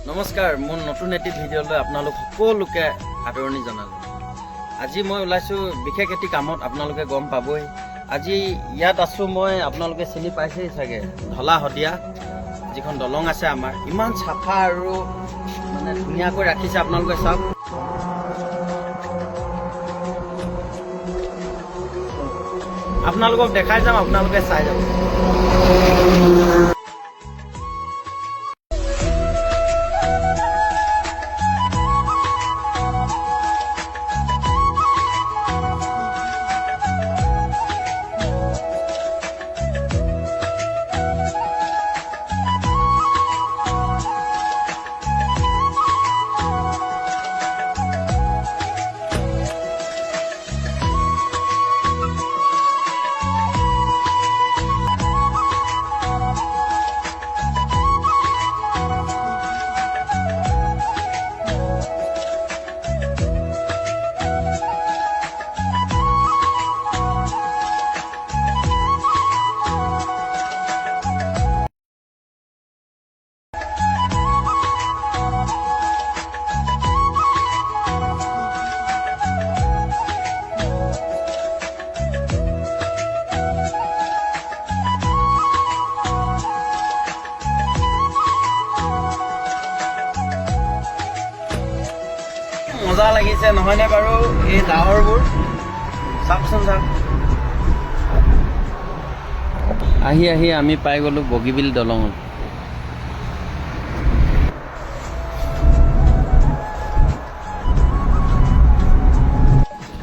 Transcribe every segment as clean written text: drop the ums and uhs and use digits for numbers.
নমস্কাৰ, মোৰ নতুন এটি ভিডিঅ'লৈ আপোনালোক সকলোকে আদৰণি জনালোঁ। আজি মই ওলাইছোঁ বিশেষ এটি কামত, আপোনালোকে গম পাবই। আজি ইয়াত আছোঁ মই, আপোনালোকে চিনি পাইছেই চাগে, ঢলা শদিয়া যিখন দলং আছে আমাৰ, ইমান চাফা আৰু মানে ধুনীয়াকৈ ৰাখিছে। আপোনালোকে চাওক, আপোনালোকক দেখাই যাম, আপোনালোকে চাই যাব। মজা লাগিছে নহয়নে বাৰু? এই ডাৱৰবোৰ চাওকচোন, চাওক। আহি আহি আমি পাই গ'লো বগীবিল দলঙত।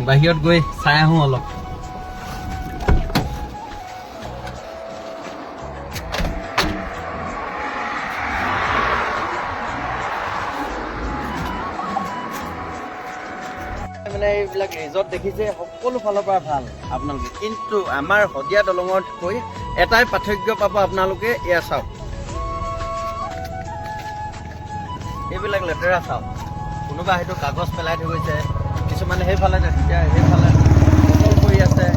বাহিৰত গৈ চাই আহোঁ অলপ। মানে এইবিলাক ৰিজৰ্ট দেখিছে, সকলো ফালৰ পৰা ভাল আপোনালোকে, কিন্তু আমাৰ শদিয়া দলঙতকৈ এটাই পাৰ্থক্য পাব আপোনালোকে। এয়া চাওক, এইবিলাক লেতেৰা চাওক। কোনোবা হয়তো কাগজ পেলাই থৈ গৈছে, কিছুমানে সেইফালে সেইফালে বটল পৰি আছে,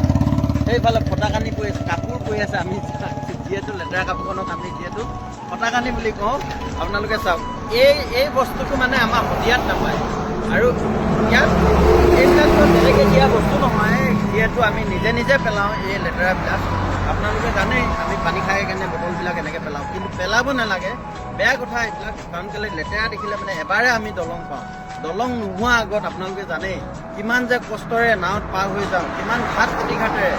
সেইফালে ফটাকানি পৰি আছে, কাপোৰ পৰি আছে। আমি যিহেতু লেতেৰা কাপোৰখনক আমি যিহেতু ফটাকানি বুলি কওঁ। আপোনালোকে চাওক, এই বস্তুটো মানে আমাৰ শদিয়াত নাপায়। আৰু ইয়াত এইবিলাকতো বেলেগে দিয়া বস্তু নহয়, যিহেতু আমি নিজে নিজে পেলাওঁ এই লেতেৰাবিলাক। আপোনালোকে জানেই আমি পানী খাই কেনে বটলবিলাক এনেকৈ পেলাওঁ, কিন্তু পেলাব নালাগে, বেয়া কথা এইবিলাক। কাৰণ কেলৈ লেতেৰা দেখিলে মানে এবাৰে আমি দলং পাওঁ। দলং নোহোৱা আগত আপোনালোকে জানেই কিমান যে কষ্টৰে নাৱত পাৰ হৈ যাওঁ, কিমান ঘাট প্ৰতিঘাটেৰে।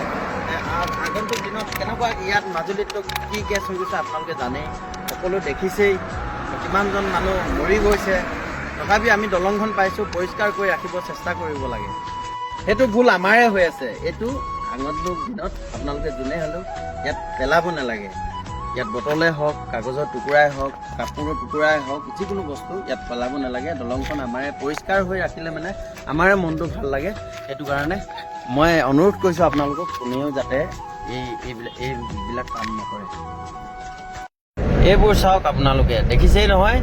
আগন্তুক দিনত কেনেকুৱা ইয়াত মাজুলীততো কি কেছ হৈ গৈছে আপোনালোকে জানেই, সকলো দেখিছেই, কিমানজন মানুহ মৰি গৈছে। তথাপি আমি দলংখন পাইছোঁ, পৰিষ্কাৰ কৰি ৰাখিব চেষ্টা কৰিব লাগে। সেইটো ভুল আমাৰে হৈ আছে। এইটো আগন্তুক দিনত আপোনালোকে যোনে হ'লেও ইয়াত পেলাব নালাগে। ইয়াত বটলে হওক, কাগজৰ টুকুৰাই হওক, কাপোৰৰ টুকুৰাই হওক, যিকোনো বস্তু ইয়াত পেলাব নালাগে। দলংখন আমাৰে পৰিষ্কাৰ হৈ ৰাখিলে মানে আমাৰে মনটো ভাল লাগে। সেইটো কাৰণে মই অনুৰোধ কৰিছোঁ আপোনালোকক, কোনেও যাতে এইবিলাক কাম নকৰে। এইবোৰ চাওক, আপোনালোকে দেখিছেই নহয়,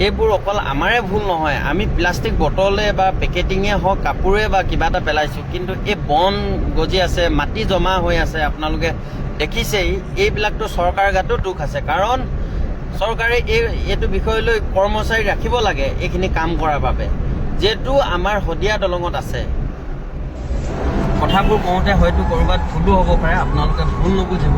এইবোৰ অকল আমাৰে ভুল নহয়। আমি প্লাষ্টিক বটলে বা পেকেটিঙে হওক, কাপোৰে বা কিবা এটা পেলাইছোঁ, কিন্তু এই বন গজি আছে, মাটি জমা হৈ আছে। আপোনালোকে দেখিছেই, এইবিলাকতো চৰকাৰৰ গাতো দুখ আছে, কাৰণ চৰকাৰে এইটো বিষয় লৈ কৰ্মচাৰী ৰাখিব লাগে এইখিনি কাম কৰাৰ বাবে, যিহেতু আমাৰ শদিয়া দলঙত আছে। কথাবোৰ কওঁতে হয়তো ক'ৰবাত ভুলো হ'ব পাৰে, আপোনালোকে ভুল নুবুজিব।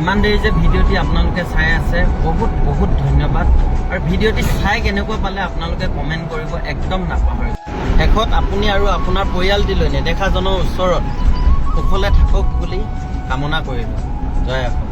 ইমান দেৰি যে ভিডিঅ'টি আপোনালোকে চাই আছে, বহুত বহুত ধন্যবাদ। আৰু ভিডিঅ'টি চাই কেনেকুৱা পালে আপোনালোকে কমেণ্ট কৰিব একদম নাপাহৰিব। শেষত আপুনি আৰু আপোনাৰ পৰিয়ালটিলৈ নেদেখাজনৰ ওচৰত সুখলে থাকক বুলি কামনা কৰিলোঁ। জয় অসম।